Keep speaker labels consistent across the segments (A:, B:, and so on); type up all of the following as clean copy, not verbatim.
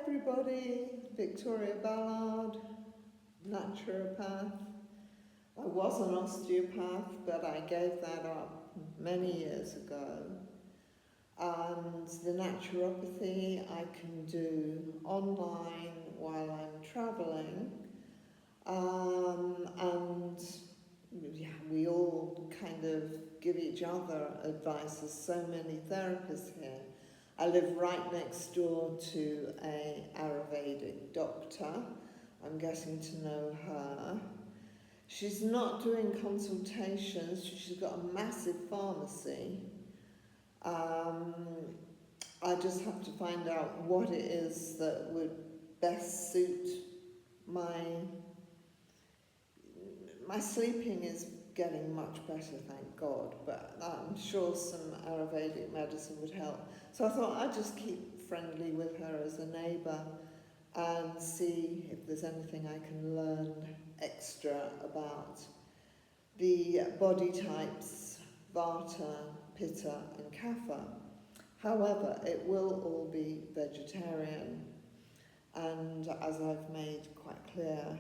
A: everybody, Victoria Ballard, naturopath. I was an osteopath, but I gave that up many years ago. And the naturopathy I can do online while I'm travelling. And yeah, we all kind of give each other advice. There's so many therapists here. I live right next door to a Ayurvedic doctor. I'm getting to know her. She's not doing consultations. She's got a massive pharmacy. I just have to find out what it is that would best suit my sleeping is getting much better, thank God, but I'm sure some Ayurvedic medicine would help. So I thought I'd just keep friendly with her as a neighbour and see if there's anything I can learn extra about the body types, Vata, Pitta and Kapha. However, it will all be vegetarian, and as I've made quite clear,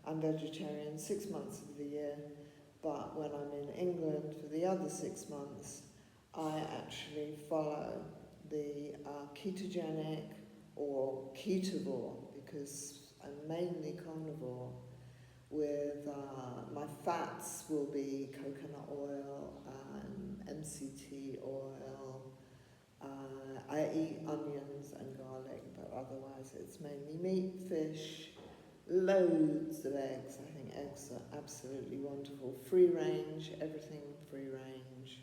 A: I'm vegetarian 6 months of the year, but when I'm in England for the other 6 months, I actually follow the ketogenic or ketovore, because I'm mainly carnivore, with my fats will be coconut oil and MCT oil. I eat onions and garlic, but otherwise it's mainly meat, fish, loads of eggs. I think eggs are absolutely wonderful. Free range, everything free range.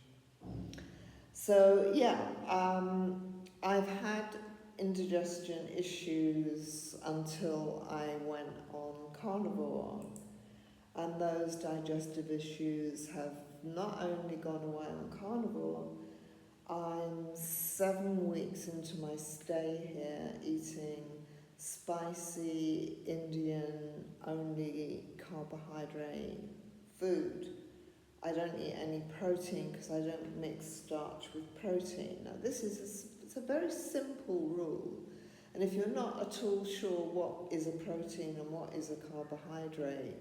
A: So yeah, I've had indigestion issues until I went on carnivore, and those digestive issues have not only gone away on carnivore. I'm 7 weeks into my stay here eating spicy Indian only carbohydrate food. I don't eat any protein because I don't mix starch with protein. Now it's a very simple rule, and if you're not at all sure what is a protein and what is a carbohydrate,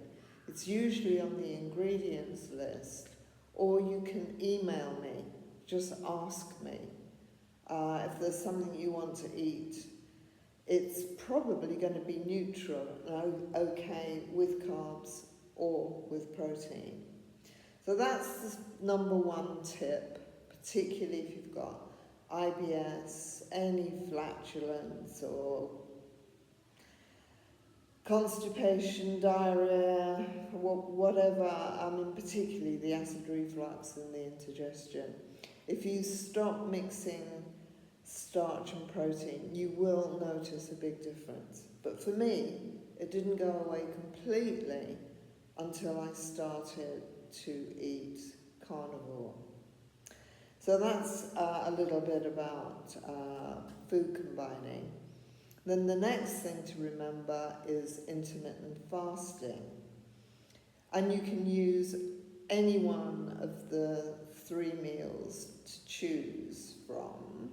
A: it's usually on the ingredients list, or you can email me. Just ask me if there's something you want to eat. It's probably going to be neutral and okay with carbs or with protein. So that's the number one tip, particularly if you've got IBS, any flatulence or constipation, diarrhea, whatever, particularly the acid reflux and the indigestion. If you stop mixing starch and protein, you will notice a big difference. But for me, it didn't go away completely until I started to eat carnivore. So that's a little bit about food combining. Then the next thing to remember is intermittent fasting. And you can use any one of the 3 meals to choose from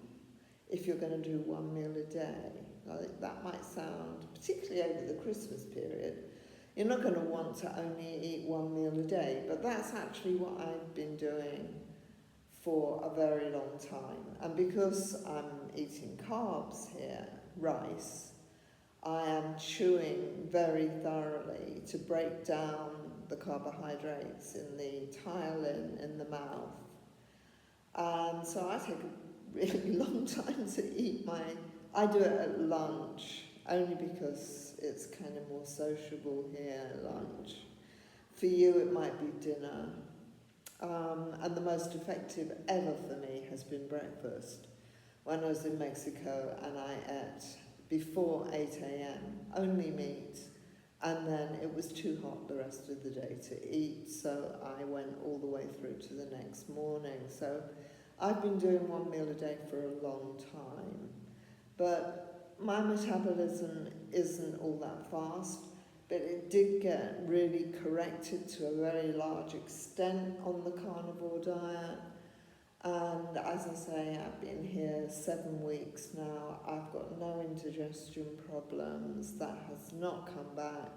A: if you're going to do 1 meal a day. I think that might sound, particularly over the Christmas period, you're not going to want to only eat 1 meal a day, but that's actually what I've been doing for a very long time. And because I'm eating carbs here, rice, I am chewing very thoroughly to break down the carbohydrates in the tyalin in the mouth. And so I take a really long time to eat I do it at lunch, only because it's kind of more sociable here, lunch. For you, it might be dinner. And the most effective ever for me has been breakfast. When I was in Mexico and I ate before 8 a.m, only meat, and then it was too hot the rest of the day to eat, so I went all the way through to the next morning. So I've been doing 1 meal a day for a long time, but my metabolism isn't all that fast, but it did get really corrected to a very large extent on the carnivore diet. And as I say, I've been here 7 weeks now. I've got no indigestion problems. That has not come back.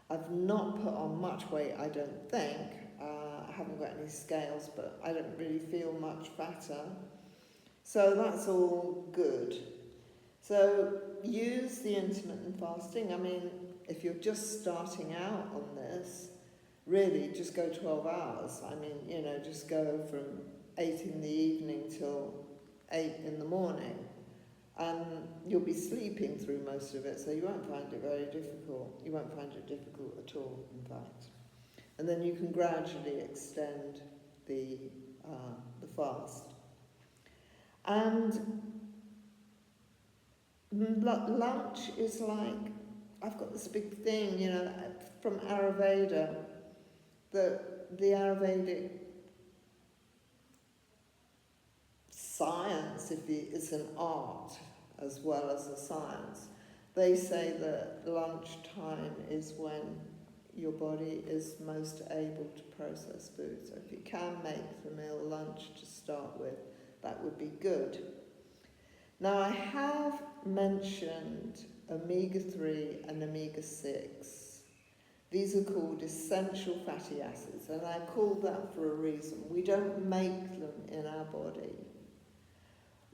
A: I've not put on much weight, I don't think. I haven't got any scales, but I don't really feel much fatter. So that's all good. So use the intermittent fasting. I mean, if you're just starting out on this, really just go 12 hours. I mean, you know, just go from 8 in the evening till 8 in the morning. And you'll be sleeping through most of it, so you won't find it very difficult. You won't find it difficult at all, in fact. And then you can gradually extend the fast. And lunch is like, I've got this big thing, you know, from Ayurveda, that the Ayurvedic science, if it's an art as well as a science, they say that lunchtime is when your body is most able to process food. So if you can make the meal lunch to start with, that would be good. Now I have mentioned omega-3 and omega-6. These are called essential fatty acids, and I call that for a reason. We don't make them in our body.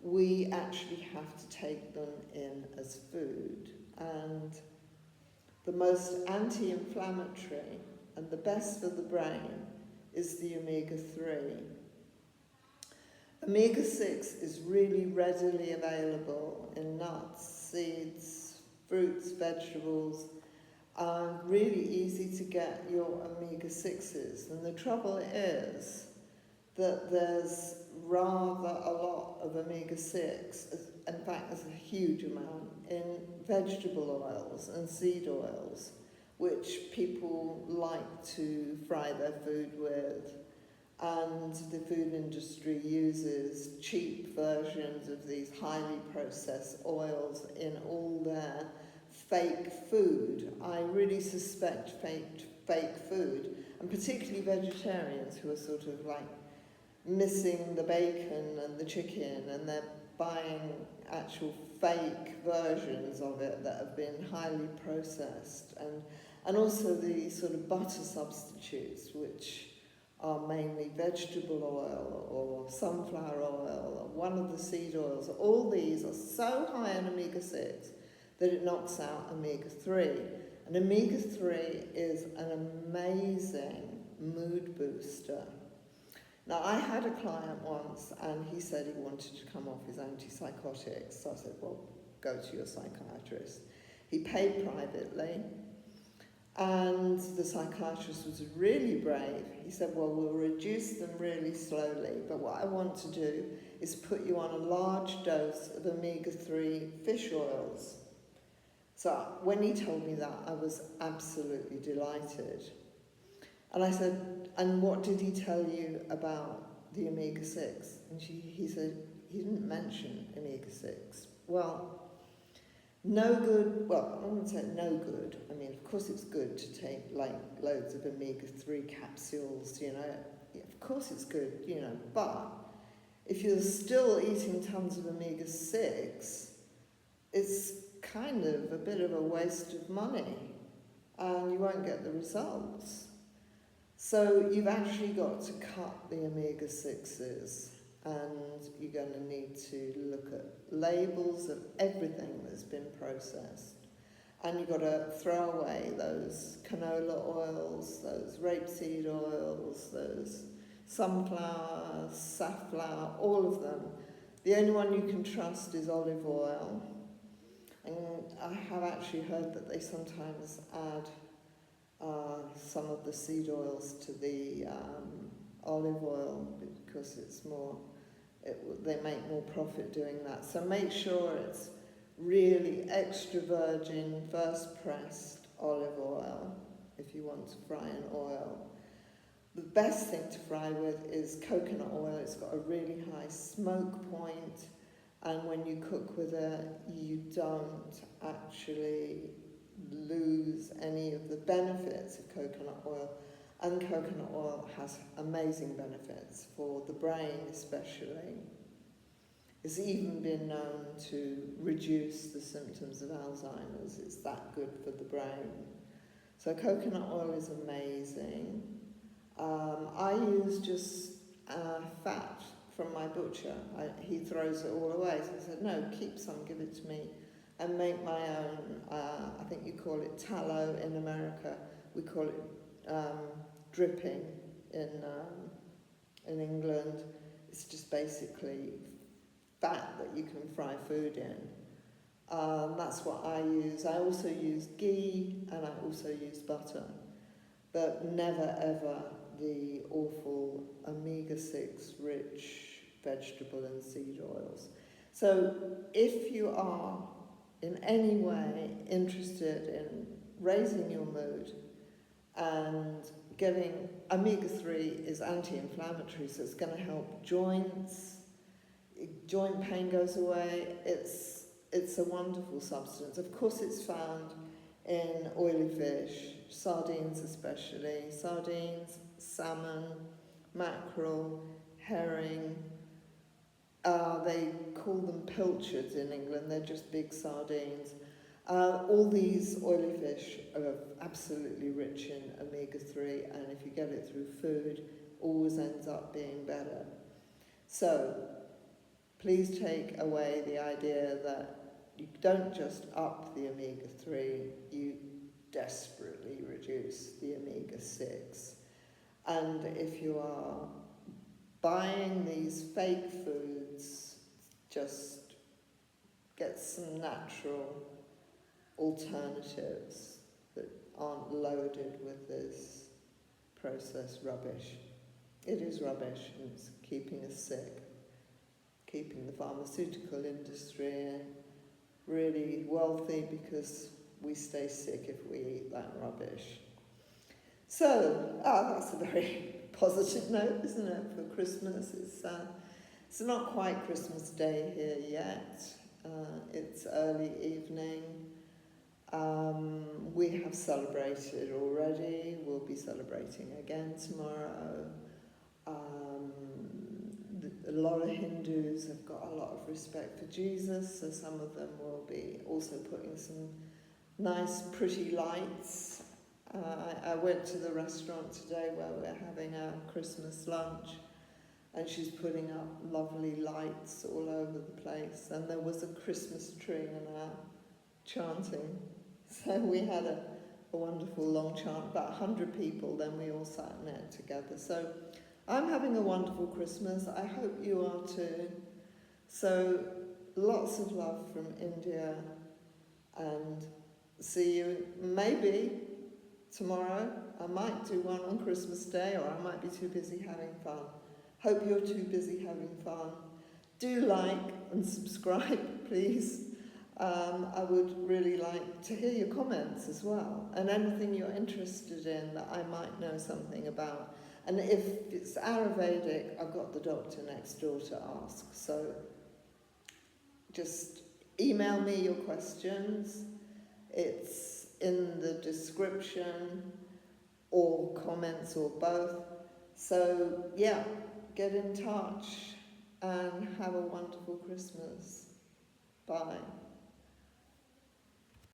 A: We actually have to take them in as food. And the most anti-inflammatory and the best for the brain is the omega-3. Omega-6 is really readily available in nuts, seeds, fruits, vegetables. Really easy to get your omega-6s. And the trouble is that there's rather a lot of omega-6, in fact there's a huge amount, in vegetable oils and seed oils, which people like to fry their food with. And the food industry uses cheap versions of these highly processed oils in all their fake food. I really suspect fake food, and particularly vegetarians who are sort of like missing the bacon and the chicken, and they're buying actual fake versions of it that have been highly processed, and also the sort of butter substitutes, which are mainly vegetable oil or sunflower oil or one of the seed oils. All these are so high in omega-6 that it knocks out omega-3. And omega-3 is an amazing mood booster. Now, I had a client once and he said he wanted to come off his antipsychotics. So I said, well, go to your psychiatrist. He paid privately. And the psychiatrist was really brave. He said, well, we'll reduce them really slowly, but what I want to do is put you on a large dose of omega-3 fish oils. So when he told me that, I was absolutely delighted. And I said, and what did he tell you about the omega-6? And he said, he didn't mention omega-6. Well, no good, well, I wouldn't say no good. I mean, of course it's good to take like loads of omega-3 capsules, you know. Yeah, of course it's good, you know, but if you're still eating tons of omega-6, it's kind of a bit of a waste of money and you won't get the results. So you've actually got to cut the omega-6s, and you're going to need to look at labels of everything that's been processed. And you've got to throw away those canola oils, those rapeseed oils, those sunflower, safflower, all of them. The only one you can trust is olive oil. And I have actually heard that they sometimes add some of the seed oils to the olive oil because it's more, they make more profit doing that. So make sure it's really extra virgin, first pressed olive oil if you want to fry in oil. The best thing to fry with is coconut oil. It's got a really high smoke point, and when you cook with it, you don't actually lose any of the benefits of coconut oil. And coconut oil has amazing benefits for the brain especially. It's even been known to reduce the symptoms of Alzheimer's. It's that good for the brain. So coconut oil is amazing. I use just fat from my butcher. He throws it all away. So I said, no, keep some, give it to me, and make my own. I think you call it tallow in America. We call it dripping in England. It's just basically fat that you can fry food in. That's what I use. I also use ghee and I also use butter, but never ever the awful omega-6 rich vegetable and seed oils. So if you are in any way interested in raising your mood and getting omega-3 is anti-inflammatory, so it's going to help joints. Joint pain goes away. It's a wonderful substance. Of course, it's found in oily fish, sardines especially, sardines, salmon, mackerel, herring. They call them pilchards in England. They're just big sardines. All these oily fish are absolutely rich in omega-3, and if you get it through food, always ends up being better. So please take away the idea that you don't just up the omega-3, you desperately reduce the omega-6. And if you are buying these fake foods, just get some natural alternatives that aren't loaded with this processed rubbish. It is rubbish, and it's keeping us sick, keeping the pharmaceutical industry really wealthy because we stay sick if we eat that rubbish. So, that's a very positive note, isn't it, for Christmas? It's not quite Christmas Day here yet. It's early evening. We have celebrated already. We'll be celebrating again tomorrow. A lot of Hindus have got a lot of respect for Jesus, so some of them will be also putting some nice, pretty lights. I went to the restaurant today where we're having our Christmas lunch, and she's putting up lovely lights all over the place, and there was a Christmas tree and our chanting. So we had a wonderful long chant, about 100 people, then we all sat in it together. So I'm having a wonderful Christmas. I hope you are too. So lots of love from India, and see you maybe tomorrow. I might do one on Christmas Day, or I might be too busy having fun. Hope you're too busy having fun. Do like and subscribe, please. I would really like to hear your comments as well, and anything you're interested in that I might know something about. And if it's Ayurvedic, I've got the doctor next door to ask. So just email me your questions. It's in the description, or comments, or both. So yeah, get in touch and have a wonderful Christmas. Bye.